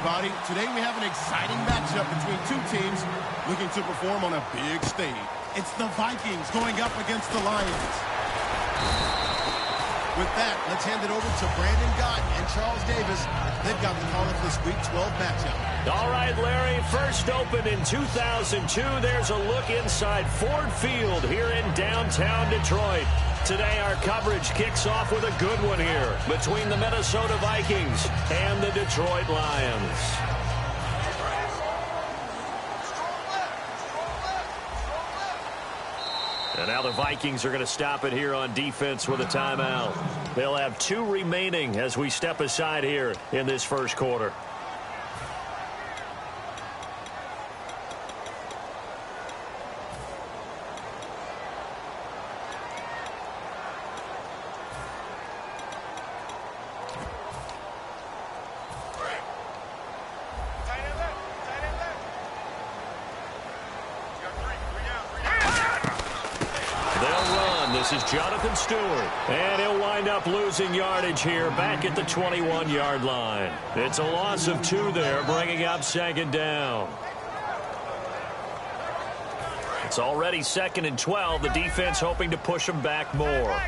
everybody. Today we have an exciting matchup between two teams looking to perform on a big stage. It's the Vikings going up against the Lions. With that, let's hand it over to Brandon Gott and Charles Davis. They've got the call of this Week 12 matchup. All right, Larry, first opened in 2002. There's a look inside Ford Field here in downtown Detroit. Today, our coverage kicks off with a good one here between the Minnesota Vikings and the Detroit Lions. And now the Vikings are going to stop it here on defense with a timeout. They'll have 2 remaining as we step aside here in this first quarter. This is Jonathan Stewart, and he'll wind up losing yardage here back at the 21-yard line. It's a loss of 2 there, bringing up second down. It's already 2nd and 12. The defense hoping to push them back more.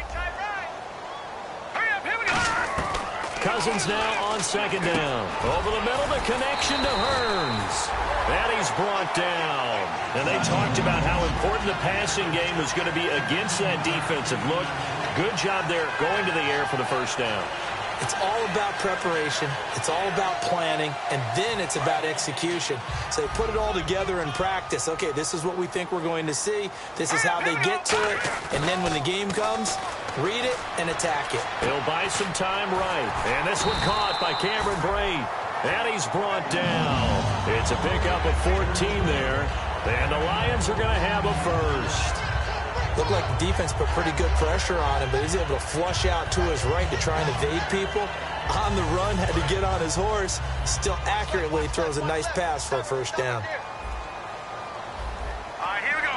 Cousins now on 2nd down. Over the middle, the connection to Hearns. And he's brought down. And they talked about how important the passing game was going to be against that defensive look. Good job there going to the air for the first down. It's all about preparation. It's all about planning. And then it's about execution. So they put it all together in practice. Okay, this is what we think we're going to see. This is how they get to it. And then when the game comes, read it and attack it. He'll buy some time right. And this one caught by Cameron Brate. And he's brought down. It's a pickup of 14 there. And the Lions are going to have a first. Looked like the defense put pretty good pressure on him, but he's able to flush out to his right to try and evade people. On the run, had to get on his horse. Still accurately throws a nice pass for a first down. Here we go.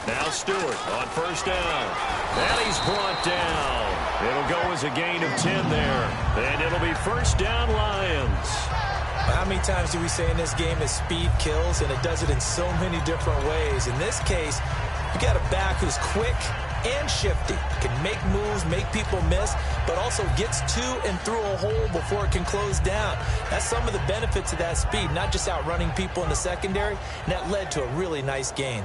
Now Stewart on first down. And he's brought down. It'll go as a gain of 10 there. And it'll be first down Lions. How many times do we say in this game that speed kills, and it does it in so many different ways? In this case, you got a back who's quick and shifty, can make moves, make people miss, but also gets to and through a hole before it can close down. That's some of the benefits of that speed, not just outrunning people in the secondary, and that led to a really nice gain.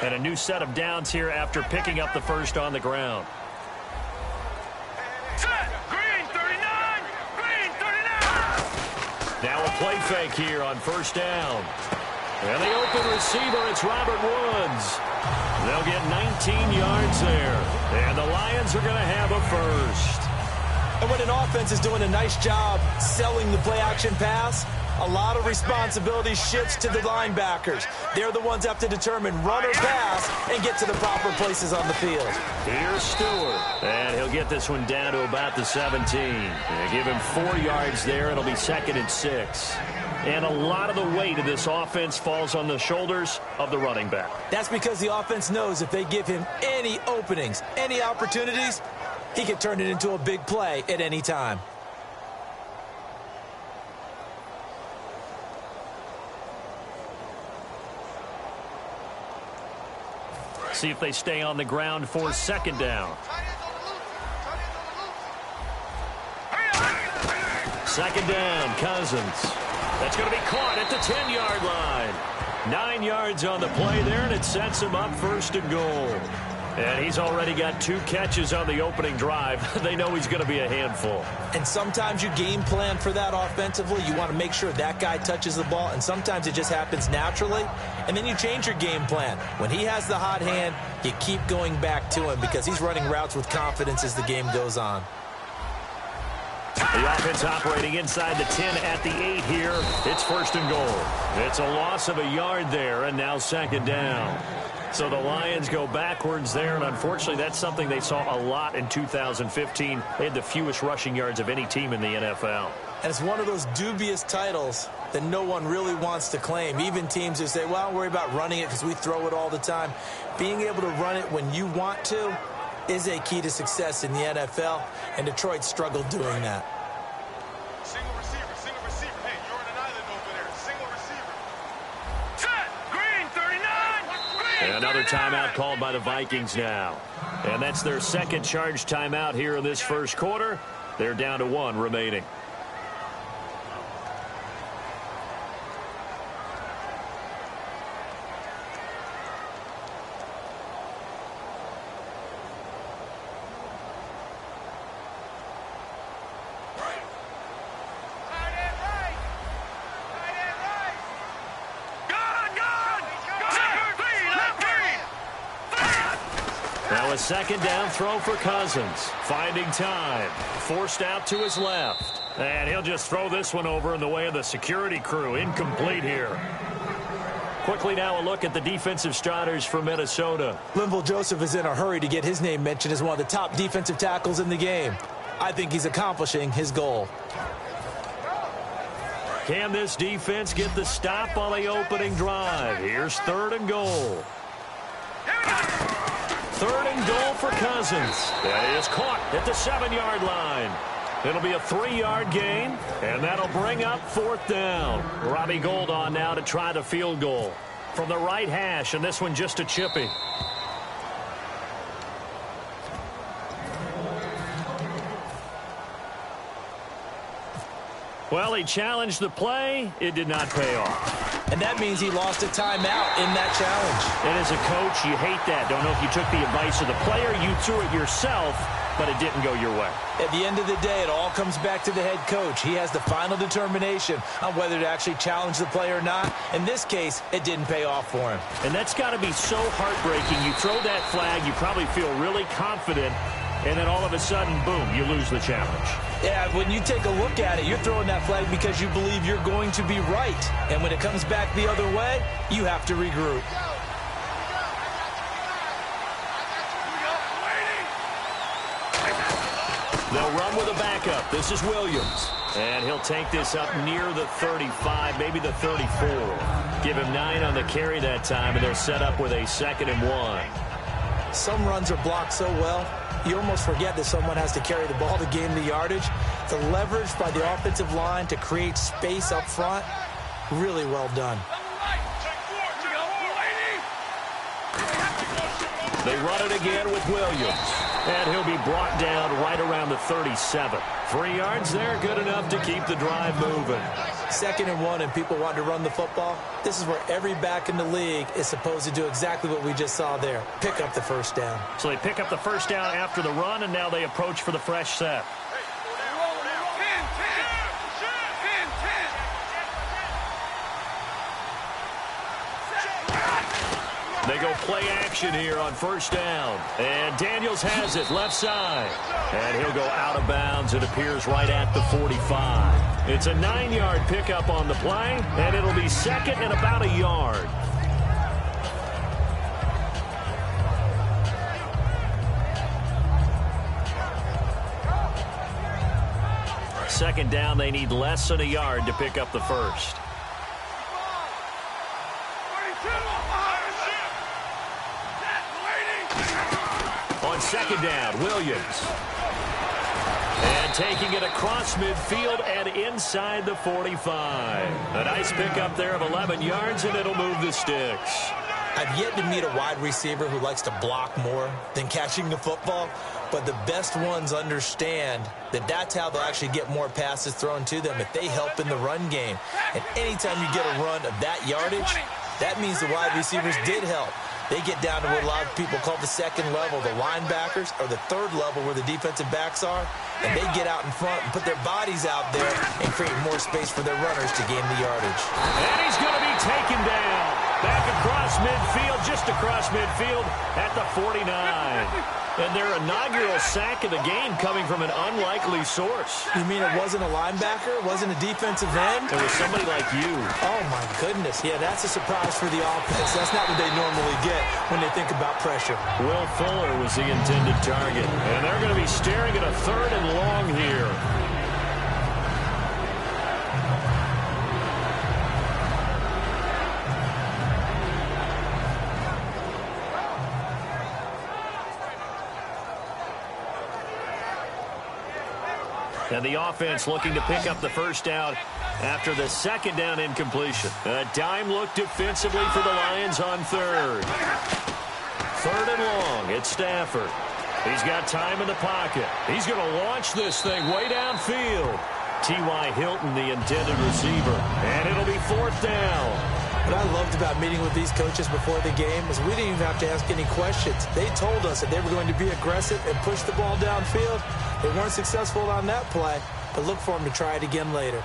And a new set of downs here after picking up the first on the ground. Now a play fake here on first down. And the open receiver, it's Robert Woods. They'll get 19 yards there. And the Lions are going to have a first. And when an offense is doing a nice job selling the play-action pass, a lot of responsibility shifts to the linebackers. They're the ones that have to determine run or pass and get to the proper places on the field. Here's Stewart. And he'll get this one down to about the 17. They give him 4 yards there. It'll be 2nd and 6. And a lot of the weight of this offense falls on the shoulders of the running back. That's because the offense knows if they give him any openings, any opportunities, he can turn it into a big play at any time. See if they stay on the ground for 2nd down. 2nd down, Cousins. That's going to be caught at the 10-yard line. 9 yards on the play there, and it sets him up 1st and goal. And he's already got 2 catches on the opening drive. They know he's going to be a handful. And sometimes you game plan for that offensively. You want to make sure that guy touches the ball, and sometimes it just happens naturally. And then you change your game plan. When he has the hot hand, you keep going back to him because he's running routes with confidence as the game goes on. The offense operating inside the 10 at the 8 here. It's 1st and goal. It's a loss of a yard there, and now 2nd down. So the Lions go backwards there, and unfortunately that's something they saw a lot in 2015. They had the fewest rushing yards of any team in the NFL. And it's one of those dubious titles that no one really wants to claim. Even teams who say, well, don't worry about running it because we throw it all the time. Being able to run it when you want to is a key to success in the NFL, and Detroit struggled doing that. And another timeout called by the Vikings now. And that's their second charge timeout here in this first quarter. They're down to 1 remaining. Now a second down throw for Cousins. Finding time. Forced out to his left. And he'll just throw this one over in the way of the security crew. Incomplete here. Quickly now a look at the defensive starters for Minnesota. Linval Joseph is in a hurry to get his name mentioned as one of the top defensive tackles in the game. I think he's accomplishing his goal. Can this defense get the stop on the opening drive? Here's 3rd and goal. 3rd and goal for Cousins. That is caught at the 7-yard line. It'll be a 3-yard gain, and that'll bring up 4th down. Robbie Gould on now to try the field goal from the right hash, and this one just a chippy. Well, he challenged the play. It did not pay off. And that means he lost a timeout in that challenge. And as a coach, you hate that. Don't know if you took the advice of the player. You threw it yourself, but it didn't go your way. At the end of the day, it all comes back to the head coach. He has the final determination on whether to actually challenge the play or not. In this case, it didn't pay off for him. And that's got to be so heartbreaking. You throw that flag, you probably feel really confident, and then all of a sudden, boom, you lose the challenge. Yeah, when you take a look at it, you're throwing that flag because you believe you're going to be right. And when it comes back the other way, you have to regroup. They'll run with a backup. This is Williams. And he'll take this up near the 35, maybe the 34. Give him 9 on the carry that time, and they'll set up with a 2nd and 1. Some runs are blocked so well, you almost forget that someone has to carry the ball to gain the yardage. The leverage by the offensive line to create space up front, really well done. They run it again with Williams. And he'll be brought down right around the 37. 3 yards there, good enough to keep the drive moving. 2nd and 1, and people want to run the football. This is where every back in the league is supposed to do exactly what we just saw there. Pick up the 1st down. So they pick up the 1st down after the run, and now they approach for the fresh set. They go play action here on 1st down. And Daniels has it left side. And he'll go out of bounds. It appears right at the 45. It's a 9-yard pickup on the play, and it'll be 2nd and about a yard. Second down, they need less than a yard to pick up the 1st. On 2nd down, Williams. And taking it across midfield and inside the 45. A nice pickup there of 11 yards, and it'll move the sticks. I've yet to meet a wide receiver who likes to block more than catching the football, but the best ones understand that that's how they'll actually get more passes thrown to them if they help in the run game. And anytime you get a run of that yardage, that means the wide receivers did help. They get down to what a lot of people call the 2nd level, the linebackers, or the 3rd level where the defensive backs are, and they get out in front and put their bodies out there and create more space for their runners to gain the yardage. And he's going to be taken down. Back across midfield, just across midfield at the 49. And their inaugural sack of the game coming from an unlikely source. You mean it wasn't a linebacker? It wasn't a defensive end? It was somebody like you. Oh, my goodness. Yeah, that's a surprise for the offense. That's not what they normally get when they think about pressure. Will Fuller was the intended target. And they're going to be staring at a 3rd and long here. And the offense looking to pick up the first down after the second down incompletion. A dime look defensively for the Lions on third. Third and long. It's Stafford. He's got time in the pocket. He's going to launch this thing way downfield. T.Y. Hilton, the intended receiver. And it'll be fourth down. What I loved about meeting with these coaches before the game is we didn't even have to ask any questions. They told us that they were going to be aggressive and push the ball downfield. They weren't successful on that play, but look for them to try it again later.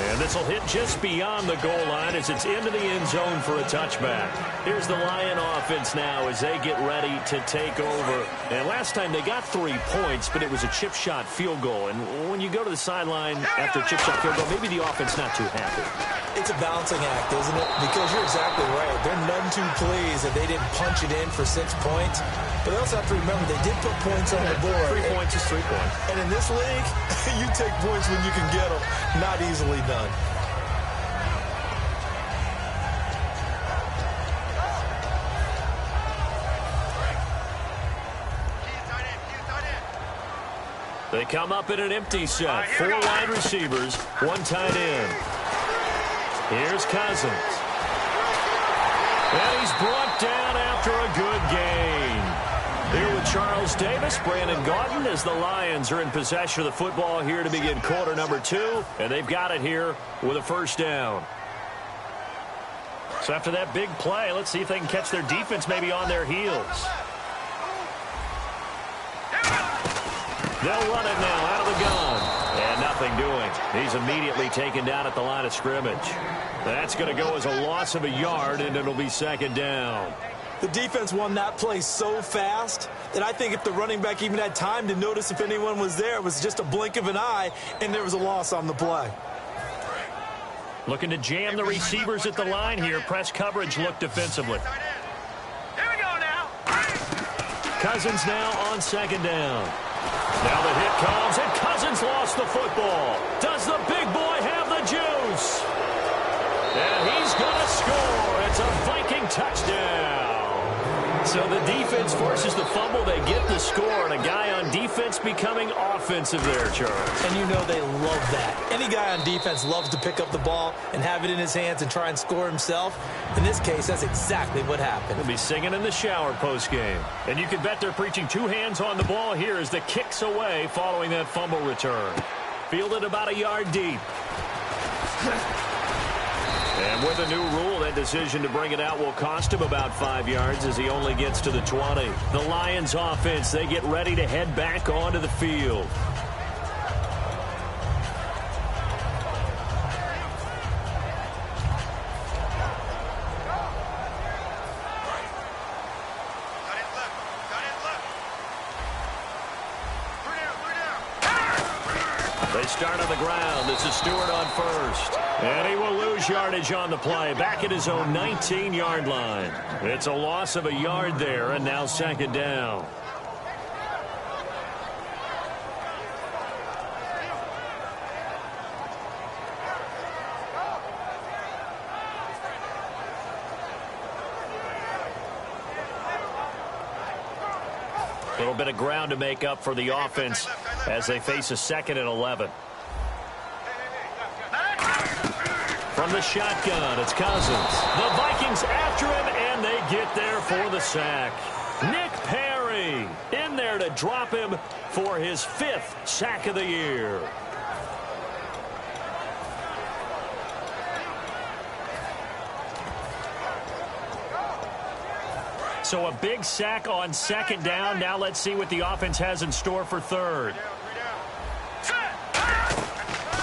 And this will hit just beyond the goal line as it's into the end zone for a touchback. Here's the Lion offense now as they get ready to take over. And last time they got 3 points, but it was a chip shot field goal. And when you go to the sideline after a chip shot field goal, maybe the offense not too happy. It's a balancing act, isn't it? Because you're exactly right. They're none too pleased that they didn't punch it in for 6 points. But they also have to remember they did put points on the board. 3 points is 3 points. And in this league, you take points when you can get them. Not easily done. They come up in an empty set. 4 wide receivers, 1 tight end. Here's Cousins. And he's brought down after a good gain. Here with Charles Davis, Brandon Gaudin, as the Lions are in possession of the football here to begin quarter number 2. And they've got it here with a first down. So after that big play, let's see if they can catch their defense maybe on their heels. They'll run it now out of the gun. And nothing doing. He's immediately taken down at the line of scrimmage. That's going to go as a loss of a yard, and it'll be second down. The defense won that play so fast that I think if the running back even had time to notice if anyone was there, it was just a blink of an eye, and there was a loss on the play. Looking to jam the receivers at the line here. Press coverage look defensively. Here we go now. Cousins now on second down. Now the hit comes, and Cousins lost the football. Does the big boy have the juice? And he's going to score. It's a Viking touchdown. So the defense forces the fumble. They get the score, and a guy on defense becoming offensive there, Charles. And you know they love that. Any guy on defense loves to pick up the ball and have it in his hands and try and score himself. In this case, that's exactly what happened. He'll be singing in the shower postgame. And you can bet they're preaching 2 hands on the ball here as the kick's away following that fumble return. Fielded about a yard deep. And with a new rule, that decision to bring it out will cost him about 5 yards as he only gets to the 20. The Lions offense, they get ready to head back onto the field. They start on the ground. This is Stewart on first. And he will lose yardage on the play. Back at his own 19-yard line. It's a loss of a yard there, and now second down. A little bit of ground to make up for the offense as they face a 2nd and 11. From the shotgun, it's Cousins. The Vikings after him, and they get there for the sack. Nick Perry in there to drop him for his 5th sack of the year. So a big sack on second down. Now let's see what the offense has in store for third.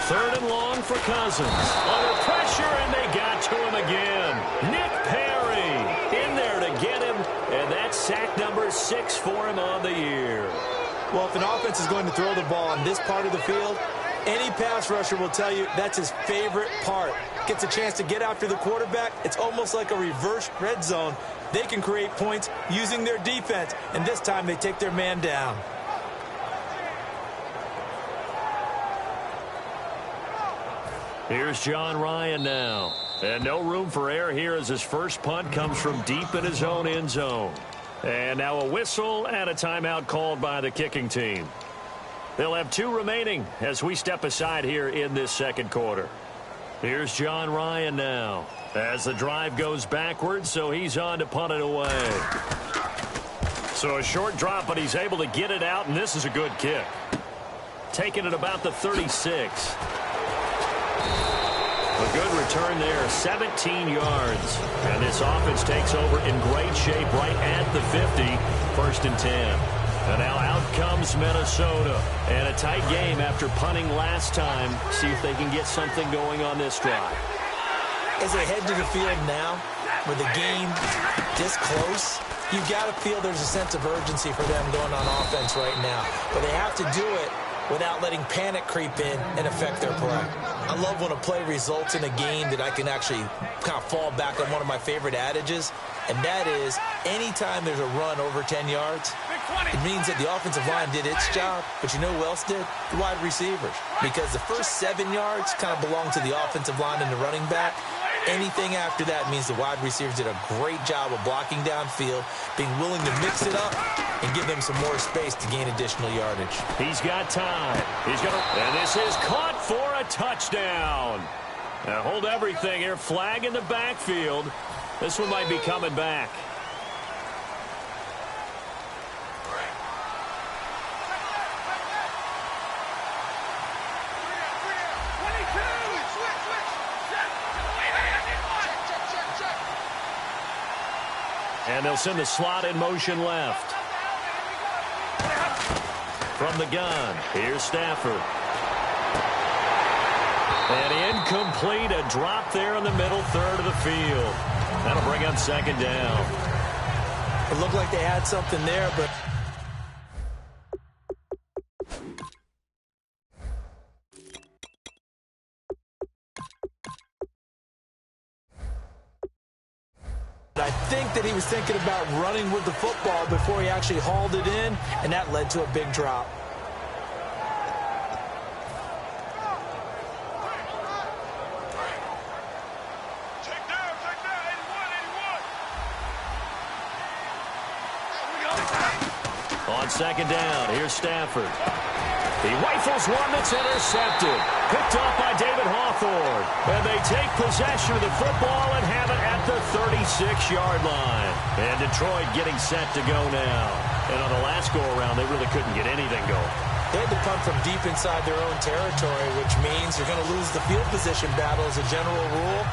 3rd and long for Cousins. Under pressure, and they got to him again. Nick Perry in there to get him, and that's sack number 6 for him on the year. Well, if an offense is going to throw the ball on this part of the field, any pass rusher will tell you that's his favorite part. Gets a chance to get after the quarterback. It's almost like a reverse red zone. They can create points using their defense, and this time they take their man down. Here's John Ryan now. And no room for error here as his first punt comes from deep in his own end zone. And now a whistle and a timeout called by the kicking team. They'll have 2 remaining as we step aside here in this second quarter. Here's John Ryan now as the drive goes backwards, so he's on to punt it away. So a short drop, but he's able to get it out, and this is a good kick. Taking it about the 36. A good return there, 17 yards. And this offense takes over in great shape right at the 50, 1st and 10. And now out comes Minnesota. And a tight game after punting last time. See if they can get something going on this drive. As they head to the field now, with the game this close, you've got to feel there's a sense of urgency for them going on offense right now. But they have to do it without letting panic creep in and affect their play. I love when a play results in a gain that I can actually kind of fall back on one of my favorite adages, and that is anytime there's a run over 10 yards, it means that the offensive line did its job, but you know who else did? The wide receivers. Because the first 7 yards kind of belong to the offensive line and the running back. Anything after that means the wide receivers did a great job of blocking downfield, being willing to mix it up, and give them some more space to gain additional yardage. He's got time. And this is caught for a touchdown. Now hold everything here. Flag in the backfield. This one might be coming back. And they'll send the slot in motion left. From the gun, here's Stafford. And incomplete, a drop there in the middle third of the field. That'll bring on 2nd down. It looked like they had something there, but I think that he was thinking about running with the football before he actually hauled it in, and that led to a big drop. On 2nd down, here's Stafford. He rifles one that's intercepted. Picked off by David Hawthorne. And they take possession of the football and have it at the 36-yard line. And Detroit getting set to go now. And on the last go-around, they really couldn't get anything going. They had to punt from deep inside their own territory, which means you're going to lose the field position battle as a general rule.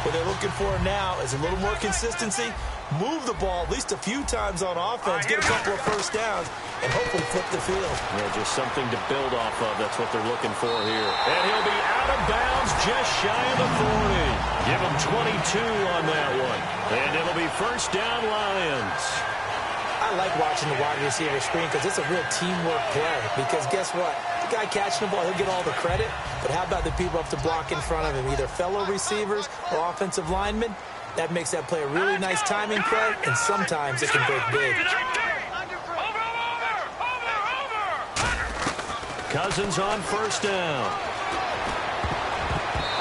What they're looking for now is a little more consistency, move the ball at least a few times on offense, get a couple of first downs, and hopefully flip the field. Yeah, just something to build off of. That's what they're looking for here. And he'll be out of bounds just shy of the 40. Give him 22 on that one. And it'll be 1st down Lions. I like watching the wide receiver screen because it's a real teamwork play. Because guess what? The guy catching the ball, he'll get all the credit. But how about the people up to block in front of him, either fellow receivers or offensive linemen? That makes that play a really nice timing play, and sometimes it can break big. Cousins on 1st down.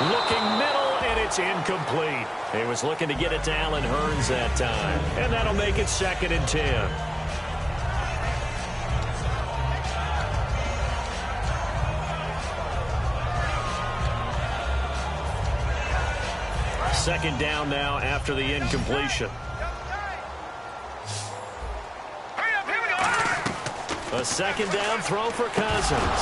Looking middle, and it's incomplete. He was looking to get it to Allen Hurns that time. And that'll make it 2nd and 10. Second down now after the incompletion. A 2nd down throw for Cousins.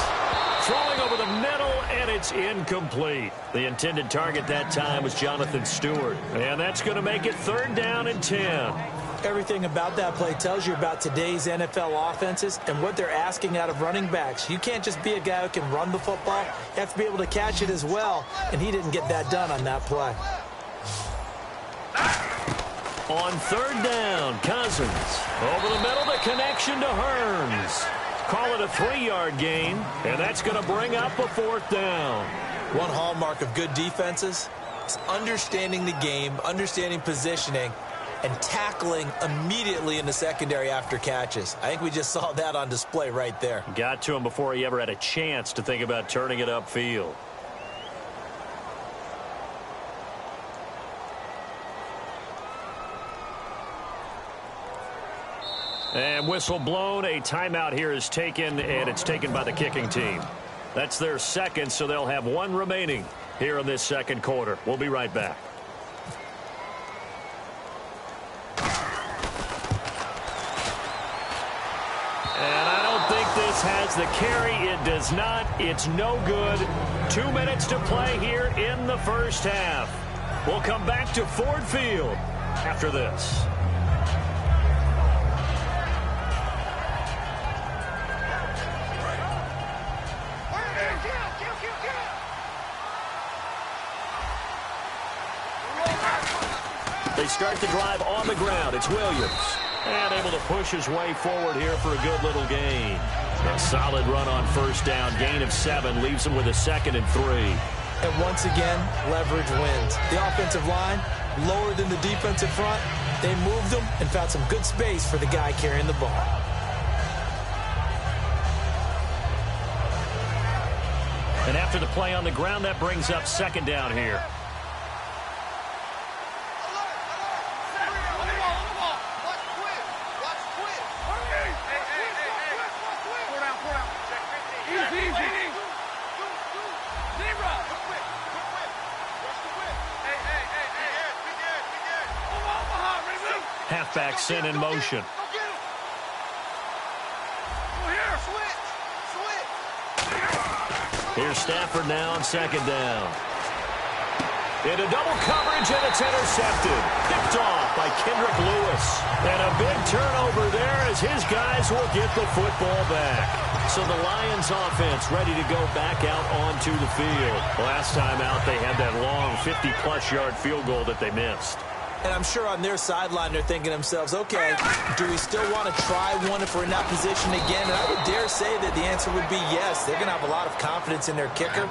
Throwing over the middle, and it's incomplete. The intended target that time was Jonathan Stewart. And that's going to make it 3rd down and 10. Everything about that play tells you about today's NFL offenses and what they're asking out of running backs. You can't just be a guy who can run the football. You have to be able to catch it as well, and he didn't get that done on that play. On 3rd down, Cousins. Over the middle, the connection to Hurns. Call it a 3-yard gain, and that's going to bring up a 4th down. One hallmark of good defenses is understanding the game, understanding positioning, and tackling immediately in the secondary after catches. I think we just saw that on display right there. Got to him before he ever had a chance to think about turning it upfield. And whistle blown. A timeout here is taken, and it's taken by the kicking team. That's their second, so they'll have one remaining here in this second quarter. We'll be right back. And I don't think this has the carry. It does not. It's no good. 2 minutes to play here in the first half. We'll come back to Ford Field after this. They start the drive on the ground. It's Williams. And able to push his way forward here for a good little gain. A solid run on first down. Gain of 7 leaves him with a 2nd and 3. And once again, leverage wins. The offensive line, lower than the defensive front. They moved them and found some good space for the guy carrying the ball. And after the play on the ground, that brings up 2nd down here. Halfback sent in motion. Here's Stafford now on 2nd down. Into double coverage, and it's intercepted. Picked off by Kendrick Lewis. And a big turnover there as his guys will get the football back. So the Lions offense ready to go back out onto the field. Last time out, they had that long 50-plus yard field goal that they missed. And I'm sure on their sideline they're thinking to themselves, okay, do we still want to try one if we're in that position again? And I would dare say that the answer would be yes. They're going to have a lot of confidence in their kicker.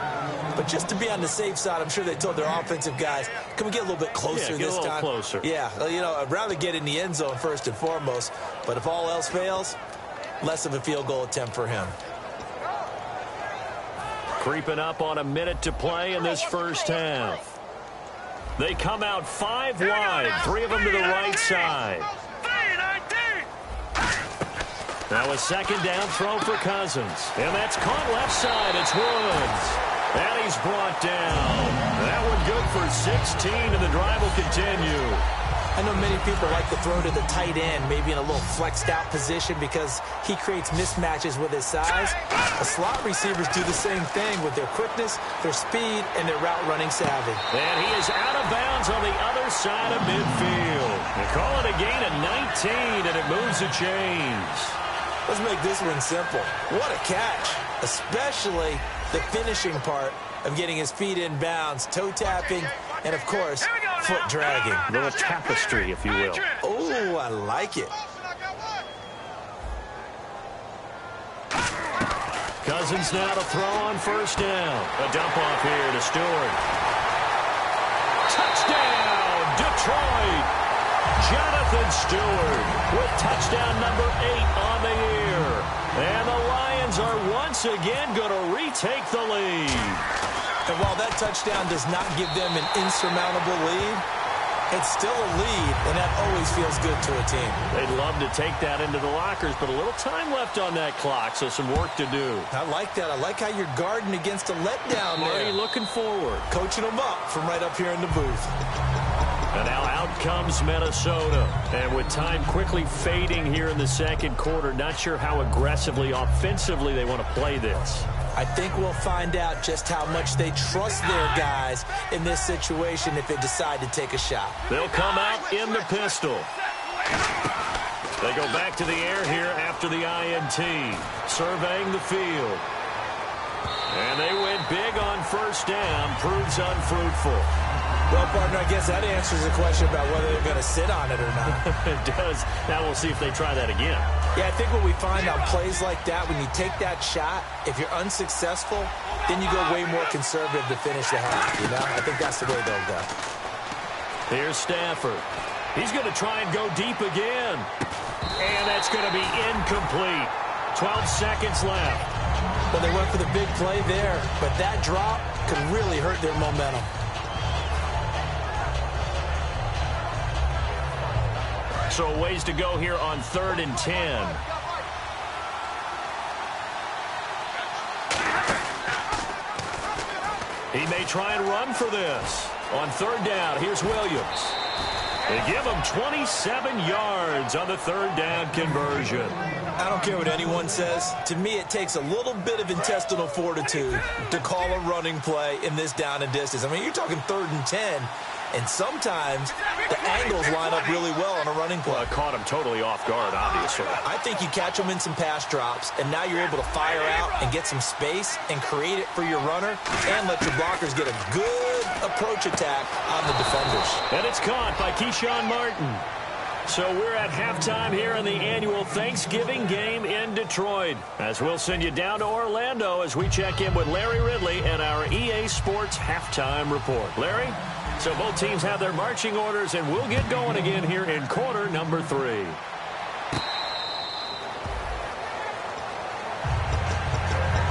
But just to be on the safe side, I'm sure they told their offensive guys, can we get a little bit closer this time? Get a little closer. Yeah, you know, I'd rather get in the end zone first and foremost. But if all else fails, less of a field goal attempt for him. Creeping up on a minute to play in this first half. They come out 5 wide, 3 of them to the right side. Now a 2nd down throw for Cousins. And that's caught left side. It's Woods. And he's brought down. That one good for 16, and the drive will continue. I know many people like to throw to the tight end, maybe in a little flexed out position because he creates mismatches with his size. The slot receivers do the same thing with their quickness, their speed, and their route running savvy. And he is out of bounds on the other side of midfield. They call it a gain of 19, and it moves the chains. Let's make this one simple. What a catch, especially the finishing part of getting his feet in bounds, toe tapping, and of course, foot dragging. A little tapestry, if you will. Oh, I like it. Cousins now to throw on first down. A dump off here to Stewart. Touchdown, Detroit. Jonathan Stewart with touchdown number 8 on the year. And the Lions are once again going to retake the lead. And while that touchdown does not give them an insurmountable lead, it's still a lead, and that always feels good to a team. They'd love to take that into the lockers, but a little time left on that clock, so some work to do. I like that. I like how you're guarding against a letdown there. Already looking forward. Coaching them up from right up here in the booth. And now out comes Minnesota. And with time quickly fading here in the second quarter, not sure how aggressively, offensively they want to play this. I think we'll find out just how much they trust their guys in this situation if they decide to take a shot. They'll come out in the pistol. They go back to the air here after the INT, surveying the field. And they went big on first down, proves unfruitful. Well, partner, I guess that answers the question about whether they're going to sit on it or not. It does. Now we'll see if they try that again. Yeah, I think what we find on plays like that, when you take that shot, if you're unsuccessful, then you go way more conservative to finish the half, you know? I think that's the way they'll go. Here's Stafford. He's going to try and go deep again. And that's going to be incomplete. 12 seconds left. Well, they went for the big play there, but that drop could really hurt their momentum. So a ways to go here on 3rd and 10. He may try and run for this. On 3rd down, here's Williams. They give him 27 yards on the 3rd down conversion. I don't care what anyone says. To me, it takes a little bit of intestinal fortitude to call a running play in this down and distance. I mean, you're talking 3rd and 10, and sometimes the angles line up really well on a running play. Well, it caught him totally off guard, obviously. I think you catch him in some pass drops, and now you're able to fire out and get some space and create it for your runner and let your blockers get a good approach attack on the defenders. And it's caught by Keyshawn Martin. So we're at halftime here in the annual Thanksgiving game in Detroit. As we'll send you down to Orlando as we check in with Larry Ridley and our EA Sports halftime report. Larry? So both teams have their marching orders, and we'll get going again here in quarter number 3.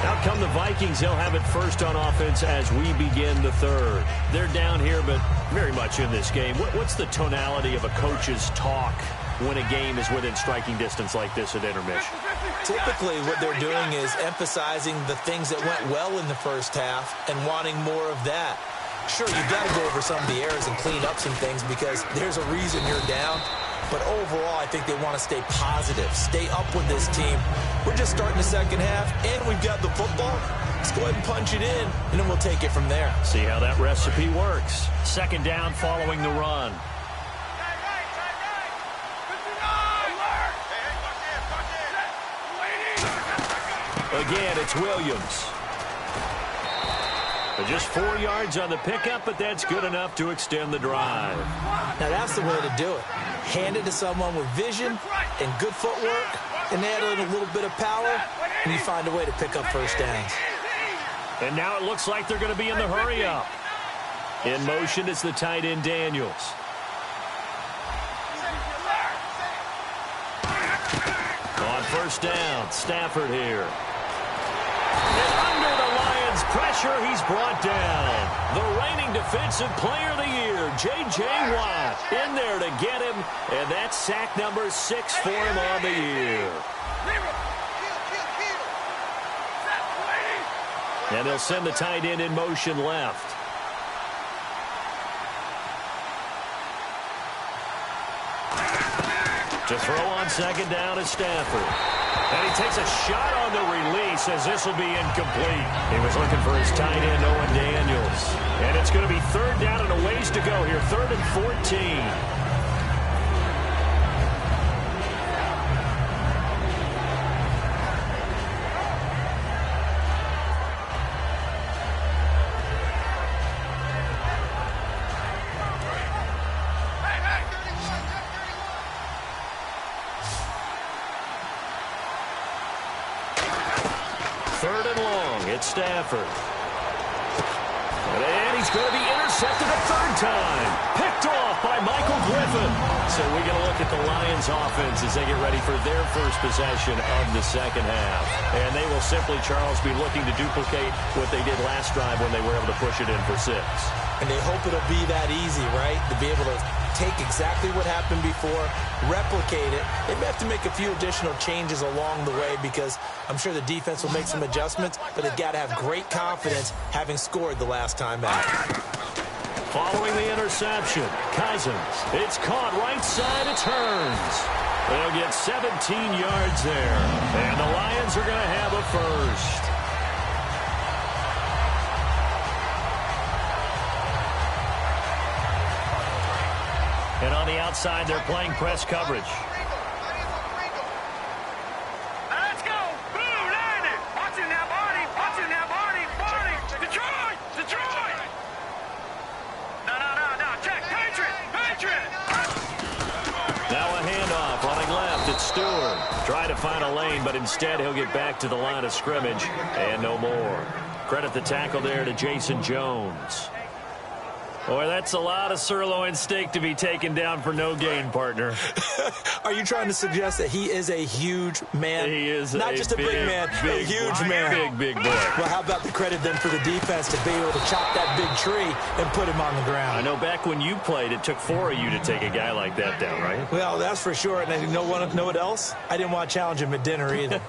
Out come the Vikings. They'll have it first on offense as we begin the 3rd. They're down here, but very much in this game. What's the tonality of a coach's talk when a game is within striking distance like this at intermission? Typically, what they're doing is emphasizing the things that went well in the first half and wanting more of that. Sure, you've got to go over some of the errors and clean up some things because there's a reason you're down. But overall, I think they want to stay positive, stay up with this team. We're just starting the second half, and we've got the football. Let's go ahead and punch it in, and then we'll take it from there. See how that recipe works. 2nd down following the run. Again, it's Williams. Just 4 yards on the pickup, but that's good enough to extend the drive. Now, that's the way to do it. Hand it to someone with vision and good footwork, and add in a little bit of power, and you find a way to pick up first downs. And now it looks like they're going to be in the hurry-up. In motion is the tight end Daniels. On 1st down, Stafford here. And under the Lions' pressure, he's brought down. The reigning defensive player of the year, J.J. Watt, in there to get him, and that's sack number 6 for him on the year. And they'll send the tight end in motion left. To throw on 2nd down is Stafford. And he takes a shot on the release as this will be incomplete. He was looking for his tight end, Owen Daniels. And it's going to be 3rd down and a ways to go here. 3rd and 14. Stafford. And he's going to be intercepted a 3rd time. Picked off by Michael Griffin. So we're going to look at the Lions offense as they get ready for their first possession of the second half. And they will simply, Charles, be looking to duplicate what they did last drive when they were able to push it in for 6. And they hope it'll be that easy, right? To be able to take exactly what happened before, replicate it. They may have to make a few additional changes along the way because I'm sure the defense will make some adjustments, but they've got to have great confidence having scored the last time out. Following the interception, Cousins. It's caught right side, it turns. They'll get 17 yards there. And the Lions are going to have a first. And on the outside, they're playing press coverage. Let's go. Boom, landed. Watching that body. Watching that body. Detroit. Detroit. No. Check. Patriot. Now a handoff. Running left, it's Stewart. Try to find a lane, but instead he'll get back to the line of scrimmage. And no more. Credit the tackle there to Jason Jones. Boy, that's a lot of sirloin steak to be taken down for no gain, partner. Are you trying to suggest that he is a huge man? He is not just a big man, a huge man. Big boy. Well, how about the credit then for the defense to be able to chop that big tree and put him on the ground? I know back when you played, it took 4 of you to take a guy like that down, right? Well, that's for sure. And you know what else? I didn't want to challenge him at dinner either.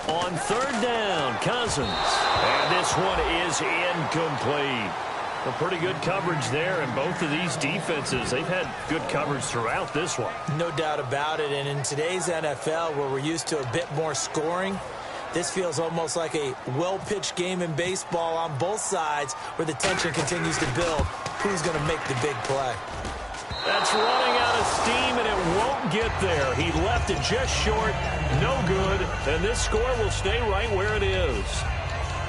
On third down, Cousins. And this one is incomplete. A pretty good coverage there, and both of these defenses, they've had good coverage throughout this one. No doubt about it, and in today's NFL, where we're used to a bit more scoring, this feels almost like a well-pitched game in baseball on both sides where the tension continues to build. Who's going to make the big play? That's running out of steam, and it won't get there. He left it just short, no good, and this score will stay right where it is.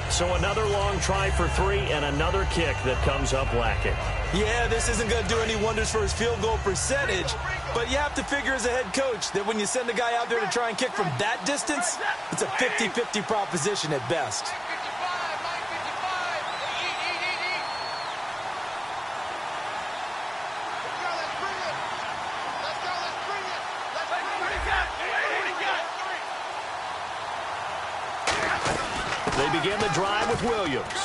So another long try for 3 and another kick that comes up lacking. Yeah, this isn't going to do any wonders for his field goal percentage, but you have to figure as a head coach that when you send a guy out there to try and kick from that distance, it's a 50-50 proposition at best. They begin the drive with Williams.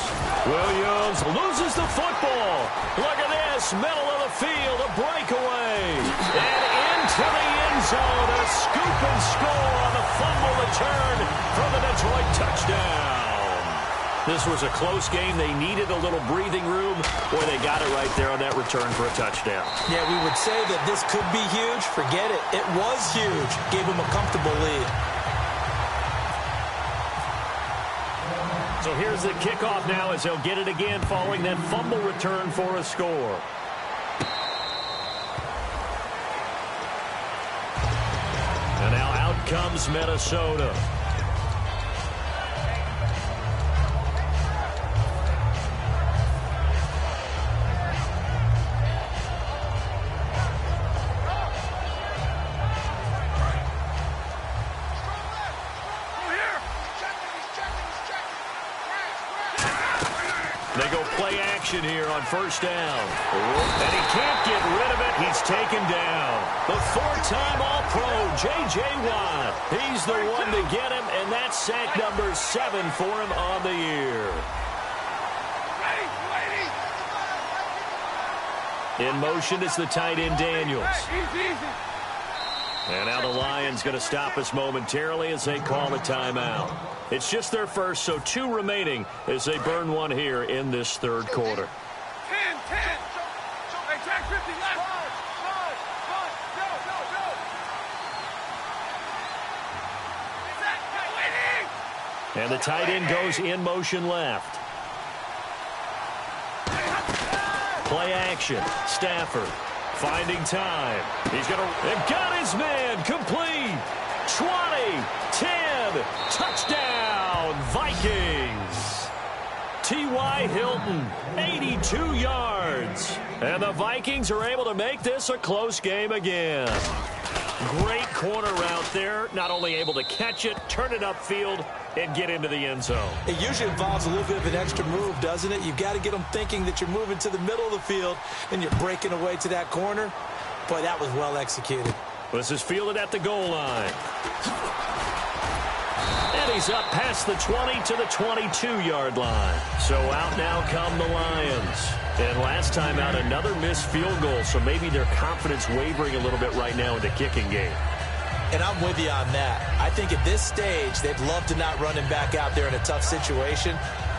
Williams loses the football. Look at this, middle of the field, a breakaway. And into the end zone, a scoop and score on the fumble return for the Detroit touchdown. This was a close game. They needed a little breathing room. Boy, they got it right there on that return for a touchdown. Yeah, we would say that this could be huge. Forget it. It was huge. Gave them a comfortable lead. So here's the kickoff now as they'll get it again following that fumble return for a score. And now out comes Minnesota. They go play action here on first down. And he can't get rid of it. He's taken down. The 4-time All-Pro, J.J. Watt. He's the one to get him, and that's sack number 7 for him on the year. In motion is the tight end Daniels. And now the Lions going to stop us momentarily as they call a timeout. It's just their first, so 2 remaining as they burn one here in this third quarter. 10. Hey, track 50 left. Go. And the tight end goes in motion left. Play action. Stafford finding time. He's going to... They've got his man complete. 20, 10, touchdown, Vikings. T.Y. Hilton, 82 yards. And the Vikings are able to make this a close game again. Great corner route there. Not only able to catch it, turn it upfield, and get into the end zone. It usually involves a little bit of an extra move, doesn't it? You've got to get them thinking that you're moving to the middle of the field and you're breaking away to that corner. Boy, that was well executed. This is fielded at the goal line. And he's up past the 20 to the 22-yard line. So out now come the Lions. And last time out, another missed field goal, so maybe their confidence wavering a little bit right now in the kicking game. And I'm with you on that. I think at this stage, they'd love to not run him back out there in a tough situation.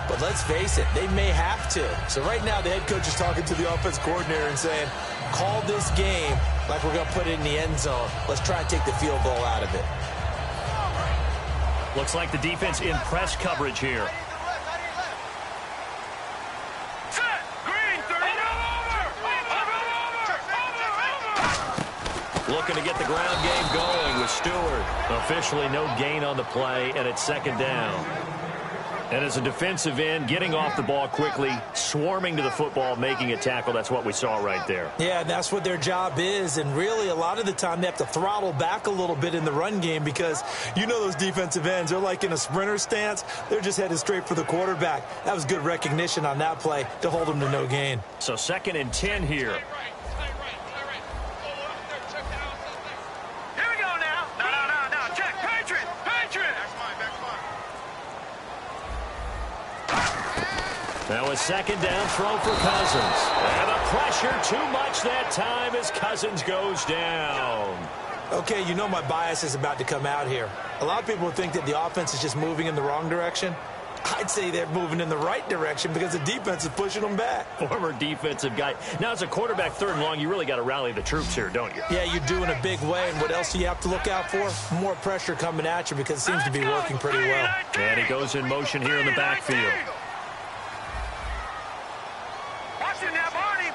But let's face it, they may have to. So right now, the head coach is talking to the offense coordinator and saying, call this game like we're going to put it in the end zone. Let's try and take the field goal out of it. Looks like the defense in press coverage here. Looking to get the ground game going with Stewart. Officially no gain on the play, and it's second down. And as a defensive end, getting off the ball quickly, swarming to the football, making a tackle, that's what we saw right there. Yeah, and that's what their job is. And really, a lot of the time, they have to throttle back a little bit in the run game because you know those defensive ends, they're like in a sprinter stance. They're just headed straight for the quarterback. That was good recognition on that play to hold them to no gain. So 2nd and 10 here. Here we go now. No. Check. Patriot. Now a 2nd down throw for Cousins. And the pressure too much that time as Cousins goes down. Okay, you know my bias is about to come out here. A lot of people think that the offense is just moving in the wrong direction. I'd say they're moving in the right direction because the defense is pushing them back. Former defensive guy. Now, as a quarterback 3rd and long, you really got to rally the troops here, don't you? Yeah, you're doing a big way. And what else do you have to look out for? More pressure coming at you because it seems to be working pretty well. And he goes in motion here in the backfield. Watching now, Barney.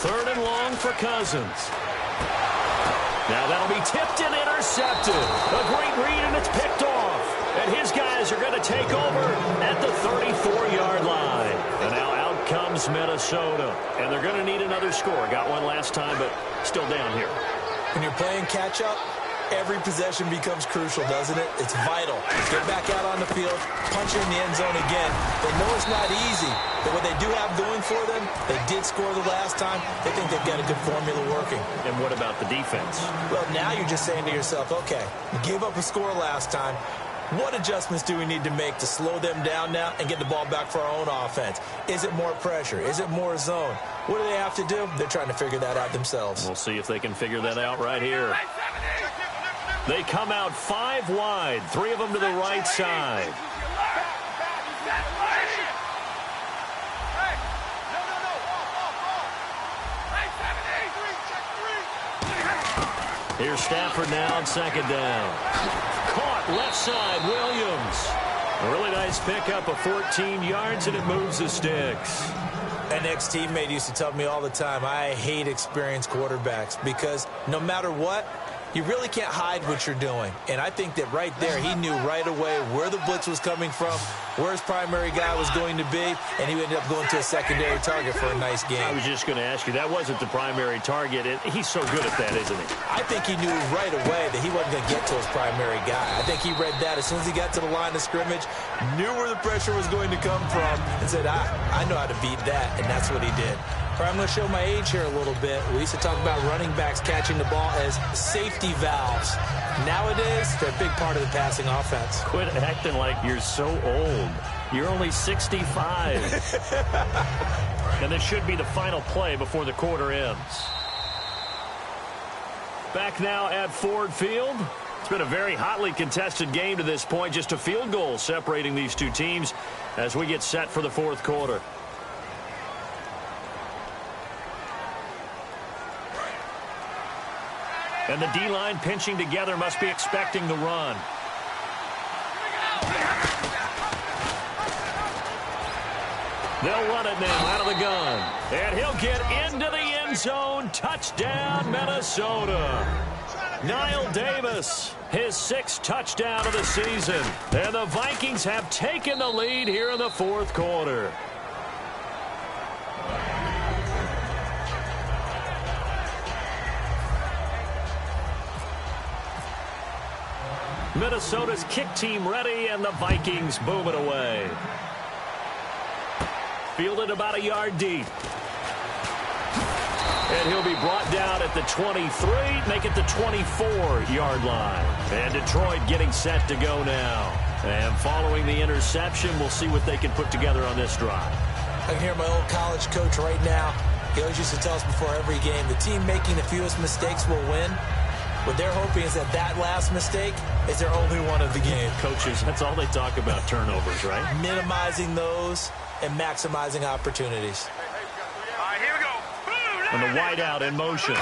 3rd and long for Cousins. Now that'll be tipped and intercepted. A great read, and it's picked off. And his guys are going to take over at the 34-yard line. And now out comes Minnesota. And they're going to need another score. Got one last time, but still down here. When you're playing catch-up, every possession becomes crucial, doesn't it? It's vital. Get back out on the field, punch in the end zone again. They know it's not easy, but what they do have going for them, they did score the last time. They think they've got a good formula working. And what about the defense? Well, now you're just saying to yourself, okay, we gave up a score last time. What adjustments do we need to make to slow them down now and get the ball back for our own offense? Is it more pressure? Is it more zone? What do they have to do? They're trying to figure that out themselves. We'll see if they can figure that out right here. They come out 5 wide, 3 of them to the right side. Here's Stafford now on 2nd down. Caught left side, Williams. A really nice pickup of 14 yards, and it moves the sticks. An ex-teammate used to tell me all the time, I hate experienced quarterbacks because no matter what, you really can't hide what you're doing. And I think that right there, he knew right away where the blitz was coming from, where his primary guy was going to be, and he ended up going to a secondary target for a nice game. I was just going to ask you, that wasn't the primary target. He's so good at that, isn't he? I think he knew right away that he wasn't going to get to his primary guy. I think he read that as soon as he got to the line of scrimmage, knew where the pressure was going to come from, and said, I know how to beat that, and that's what he did. All right, I'm going to show my age here a little bit. We used to talk about running backs catching the ball as safety valves. Nowadays, they're a big part of the passing offense. Quit acting like you're so old. You're only 65. And this should be the final play before the quarter ends. Back now at Ford Field. It's been a very hotly contested game to this point. Just a field goal separating these two teams as we get set for the 4th quarter. And the D-line pinching together, must be expecting the run. They'll run it now out of the gun. And he'll get into the end zone. Touchdown, Minnesota. Niall Davis, his 6th touchdown of the season. And the Vikings have taken the lead here in the 4th quarter. Minnesota's kick team ready, and the Vikings boom it away. Fielded about a yard deep. And he'll be brought down at the 23, make it the 24-yard line. And Detroit getting set to go now. And following the interception, we'll see what they can put together on this drive. I can hear my old college coach right now. He always used to tell us before every game, the team making the fewest mistakes will win. What they're hoping is that that last mistake is their only one of the game. Coaches, that's all they talk about, turnovers, right? Minimizing those and maximizing opportunities. All right, here we go. And the wideout in motion.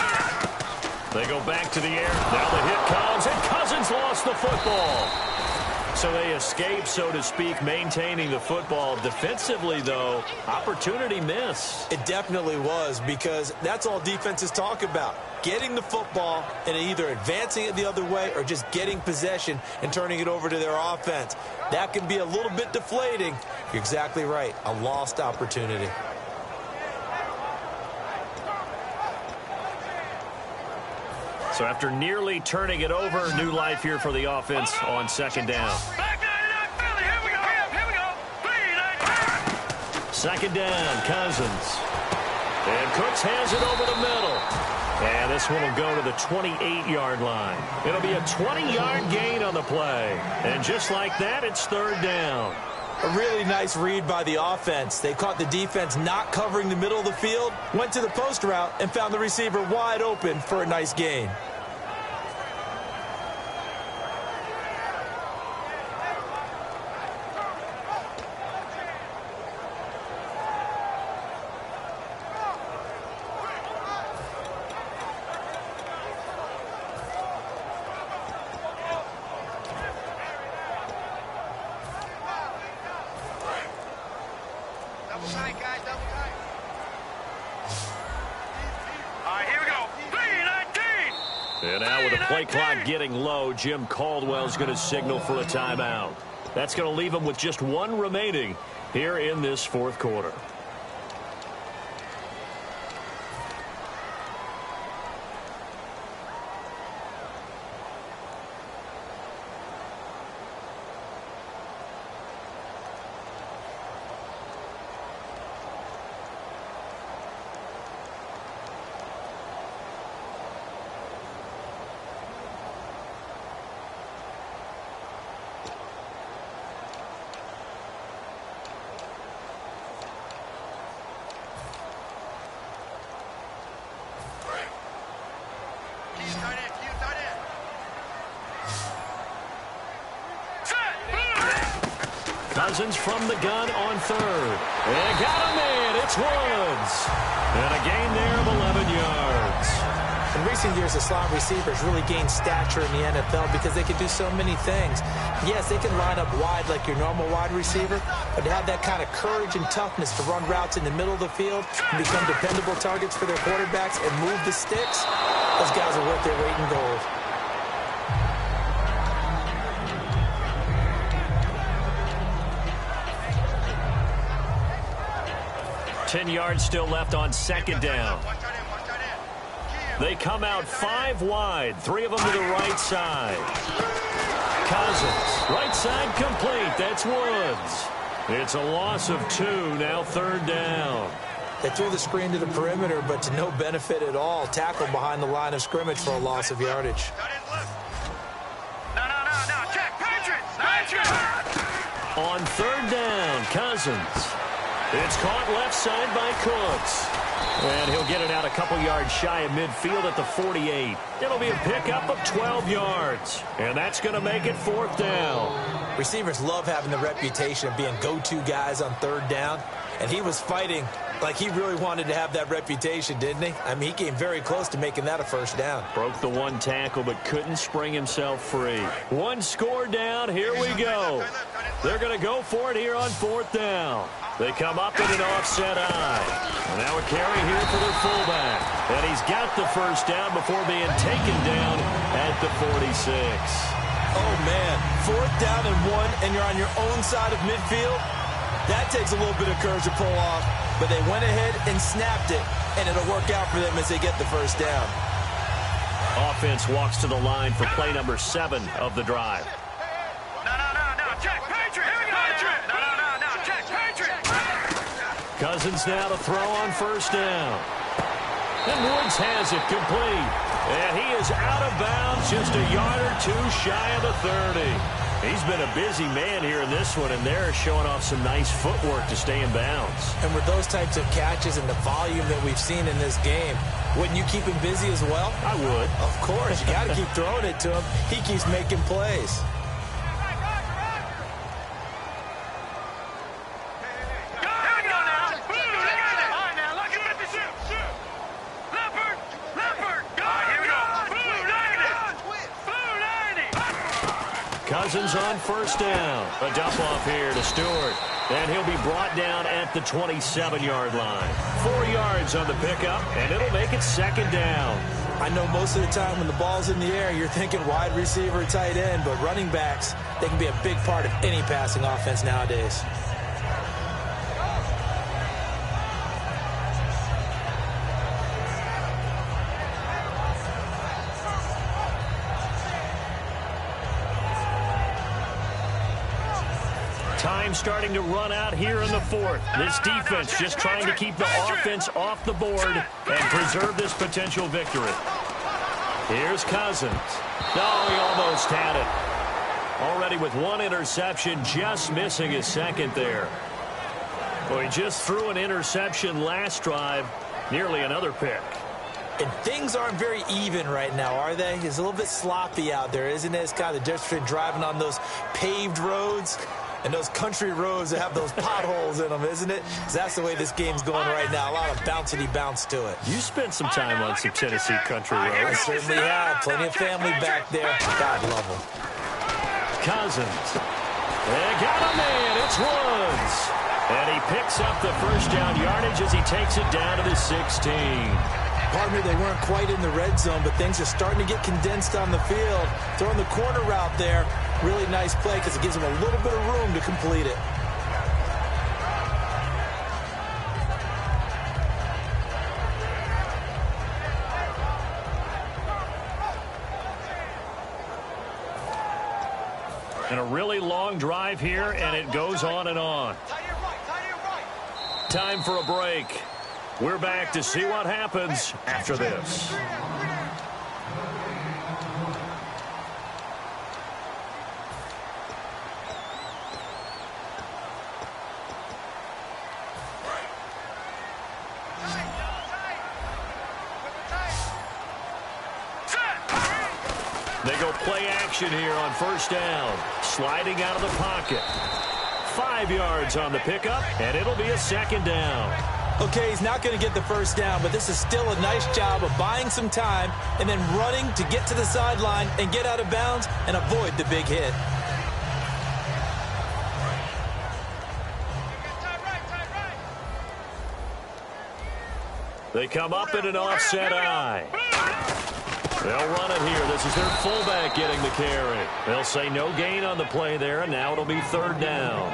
They go back to the air. Now the hit comes, and Cousins lost the football. So they escape, so to speak, maintaining the football. Defensively, though, opportunity miss. It definitely was, because that's all defenses talk about. Getting the football and either advancing it the other way or just getting possession and turning it over to their offense. That can be a little bit deflating. You're exactly right. A lost opportunity. So after nearly turning it over, new life here for the offense on second down. Second down, Cousins. And Cooks has it over the middle. And this one will go to the 28-yard line. It'll be a 20-yard gain on the play. And just like that, it's third down. A really nice read by the offense. They caught the defense not covering the middle of the field, went to the post route, and found the receiver wide open for a nice gain. And now with the play clock getting low, Jim Caldwell's going to signal for a timeout. That's going to leave him with just one remaining here in this fourth quarter. Cousins from the gun on third. And got him in. It's Woods. And a gain there of 11 yards. In recent years, the slot receivers really gained stature in the NFL because they can do so many things. Yes, they can line up wide like your normal wide receiver, but to have that kind of courage and toughness to run routes in the middle of the field and become dependable targets for their quarterbacks and move the sticks, those guys are worth their weight in gold. 10 yards still left on second down. They come out 5 wide, 3 of them to the right side. Cousins, right side complete. That's Woods. It's a loss of 2, now third down. They threw the screen to the perimeter, but to no benefit at all. Tackle behind the line of scrimmage for a loss of yardage. No, check, Patrick. On third down, Cousins. It's caught left side by Cooks. And he'll get it out a couple yards shy of midfield at the 48. It'll be a pickup of 12 yards. And that's going to make it fourth down. Receivers love having the reputation of being go-to guys on third down. And he was fighting like he really wanted to have that reputation, didn't he? I mean, he came very close to making that a first down. Broke the one tackle, but couldn't spring himself free. One score down. Here we go. They're going to go for it here on fourth down. They come up in an offset eye. And now a carry here for their fullback. And he's got the first down before being taken down at the 46. Oh, man. Fourth down and 1, and you're on your own side of midfield. That takes a little bit of courage to pull off. But they went ahead and snapped it, and it'll work out for them as they get the first down. Offense walks to the line for play number 7 of the drive. No, check, Patrick. Here we go, Patrick. No, check, Patrick. Cousins now to throw on first down. And Woods has it complete. And he is out of bounds, just a yard or 2 shy of the 30. He's been a busy man here in this one, and they're showing off some nice footwork to stay in bounds. And with those types of catches and the volume that we've seen in this game, wouldn't you keep him busy as well? I would. Of course. You got to keep throwing it to him. He keeps making plays. Cousins on first down. A dump off here to Stewart. And he'll be brought down at the 27-yard line. 4 yards on the pickup, and it'll make it second down. I know most of the time when the ball's in the air, you're thinking wide receiver, tight end, but running backs, they can be a big part of any passing offense nowadays. Time starting to run out here in the fourth. This defense just trying to keep the offense off the board and preserve this potential victory. Here's Cousins. Oh, he almost had it. Already with 1 interception, just missing his second there. Well, he just threw an interception last drive, nearly another pick. And things aren't very even right now, are they? It's a little bit sloppy out there, isn't it? It's kind of the difference between driving on those paved roads and those country roads that have those potholes in them, isn't it? That's the way this game's going right now. A lot of bouncy bounce to it. You spent some time on some Tennessee country roads. I certainly have. Plenty of family back there. God love them. Cousins. They got a man. It's Woods. And he picks up the first down yardage as he takes it down to the 16. Pardon me, they weren't quite in the red zone, but things are starting to get condensed on the field. Throwing the corner route there. Really nice play because it gives him a little bit of room to complete it. And a really long drive here, and it goes on and on. Time for a break. We're back to see what happens after this. They go play action here on first down. Sliding out of the pocket. 5 yards on the pickup, and it'll be a second down. Okay, he's not going to get the first down, but this is still a nice job of buying some time and then running to get to the sideline and get out of bounds and avoid the big hit. They come up in an offset eye. They'll run it here. This is their fullback getting the carry. They'll say no gain on the play there, and now it'll be third down.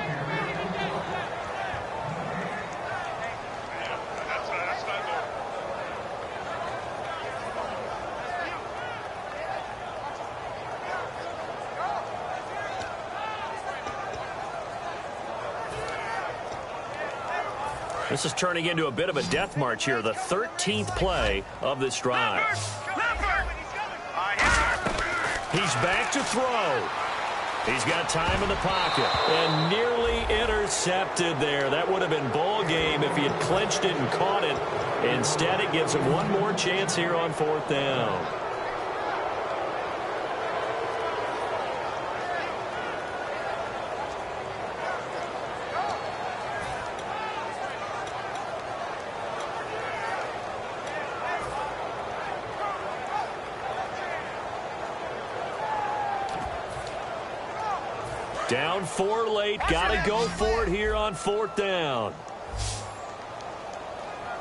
This is turning into a bit of a death march here, the 13th play of this drive. He's back to throw. He's got time in the pocket and nearly intercepted there. That would have been ball game if he had clenched it and caught it. Instead, it gives him one more chance here on fourth down. Down 4 late. Got to go for it here on fourth down.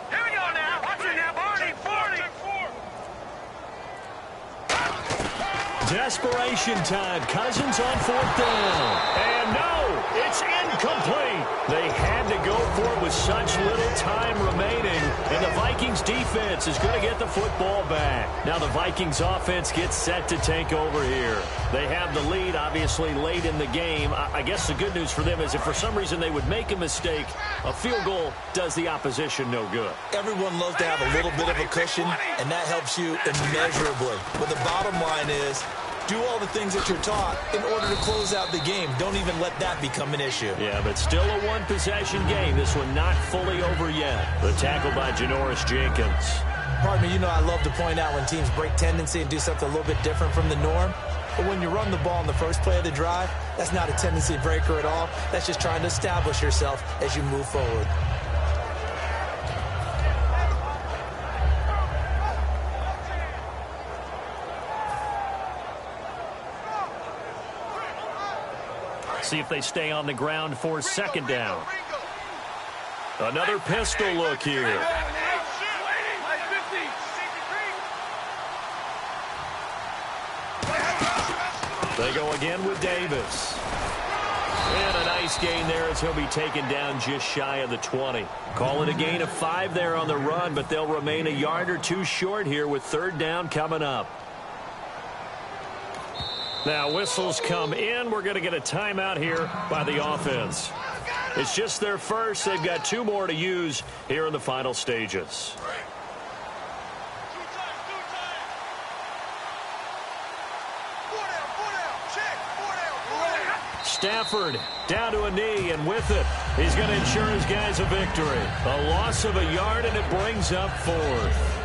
Here we go now. Watch it now, Barney. Desperation time. Cousins on fourth down. And no, it's incomplete. They had to go for it with such little time remaining. And the Vikings defense is going to get the football back. Now the Vikings offense gets set to take over here. They have the lead, obviously, late in the game. I guess the good news for them is if for some reason they would make a mistake, a field goal does the opposition no good. Everyone loves to have a little bit of a cushion, and that helps you immeasurably. But the bottom line is, do all the things that you're taught in order to close out the game. Don't even let that become an issue. Yeah, but still a one-possession game. This one not fully over yet. The tackle by Janoris Jenkins. Pardon me, you know I love to point out when teams break tendency and do something a little bit different from the norm. But when you run the ball in the first play of the drive, that's not a tendency breaker at all. That's just trying to establish yourself as you move forward. See if they stay on the ground for second down. Another pistol look here. They go again with Davis. And a nice gain there as he'll be taken down just shy of the 20. Call it a gain of 5 there on the run, but they'll remain a yard or two short here with third down coming up. Now whistles come in. We're going to get a timeout here by the offense. It's just their first. They've got 2 more to use here in the final stages. Stafford down to a knee, and with it, he's going to ensure his guys a victory. A loss of a yard, and it brings up 4th.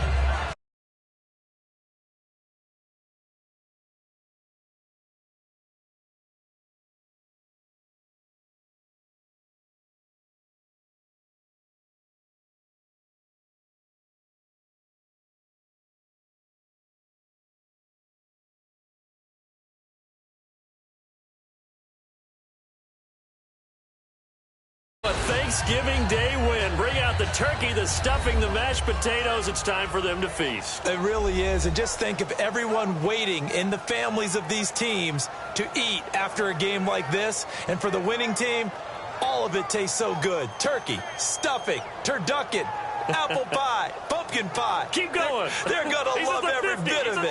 A Thanksgiving Day win. Bring out the turkey, the stuffing, the mashed potatoes. It's time for them to feast. It really is. And just think of everyone waiting in the families of these teams to eat after a game like this. And for the winning team, all of it tastes so good. Turkey, stuffing, turducken, apple pie, pumpkin pie. Keep going. They're going to love every bit of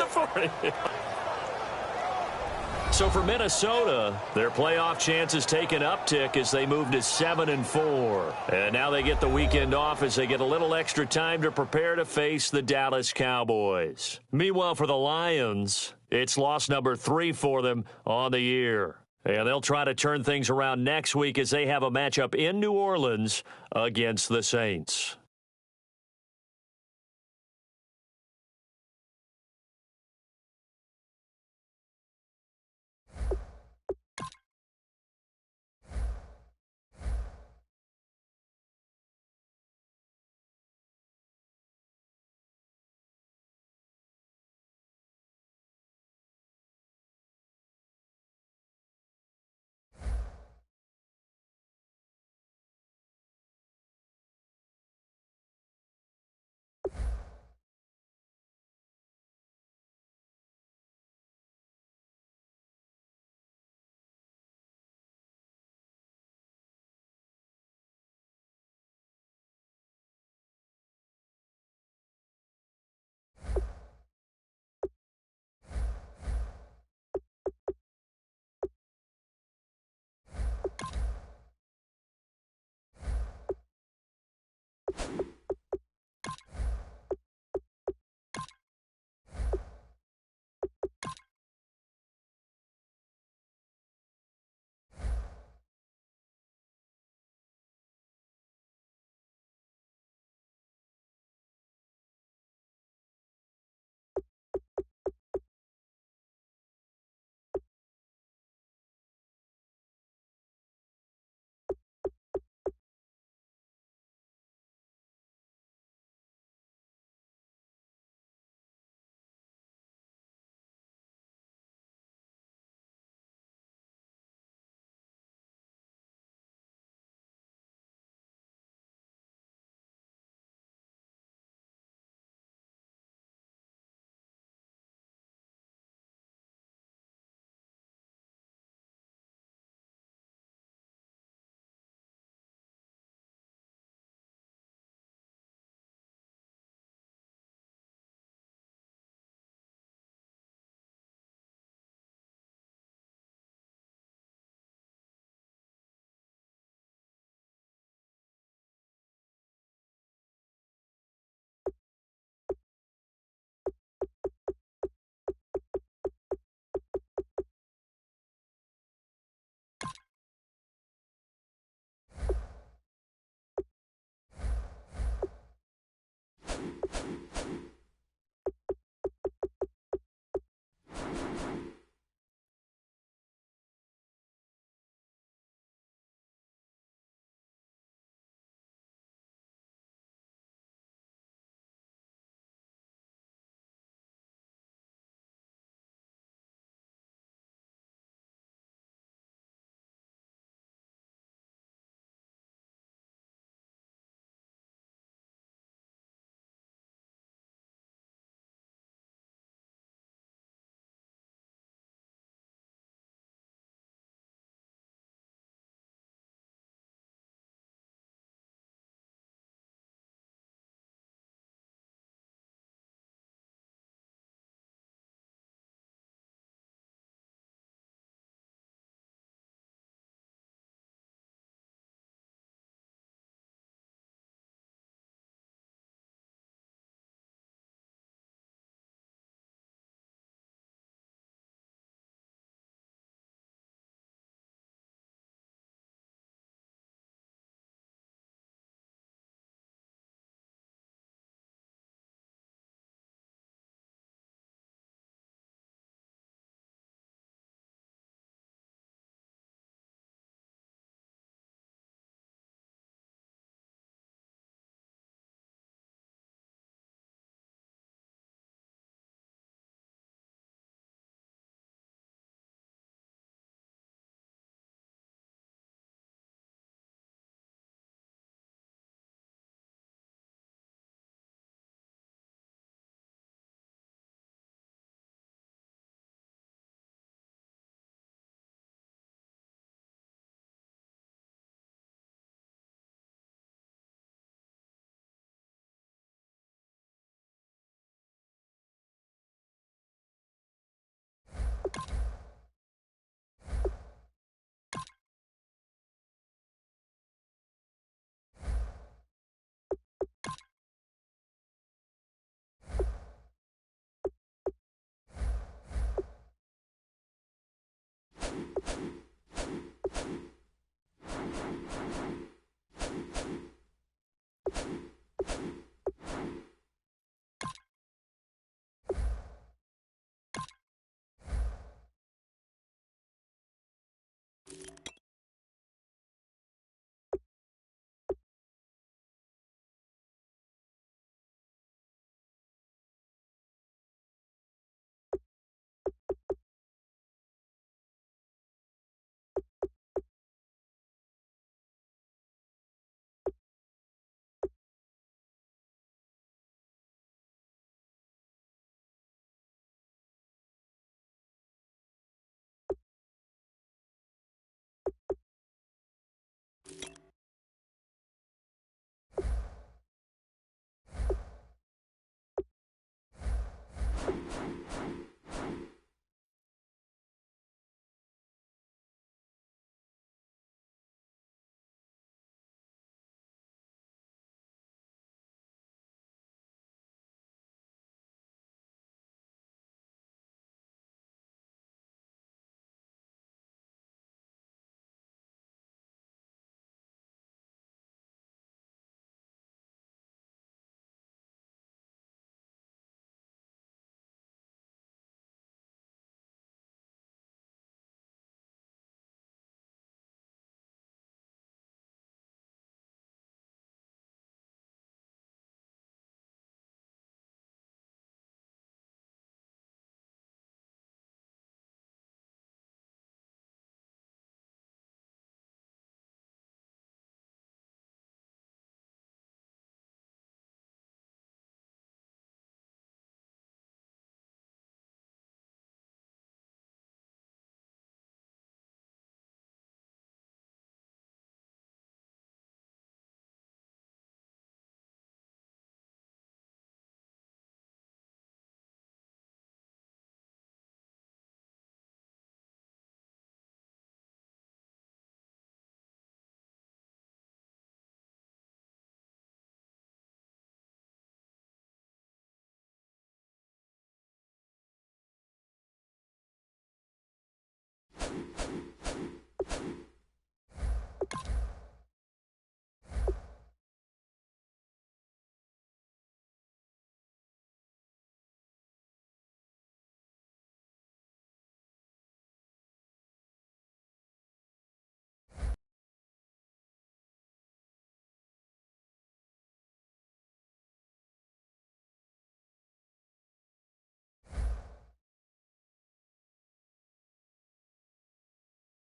it. So for Minnesota, their playoff chances take an uptick as they move to 7-4. And now they get the weekend off as they get a little extra time to prepare to face the Dallas Cowboys. Meanwhile, for the Lions, it's loss number 3 for them on the year. And they'll try to turn things around next week as they have a matchup in New Orleans against the Saints.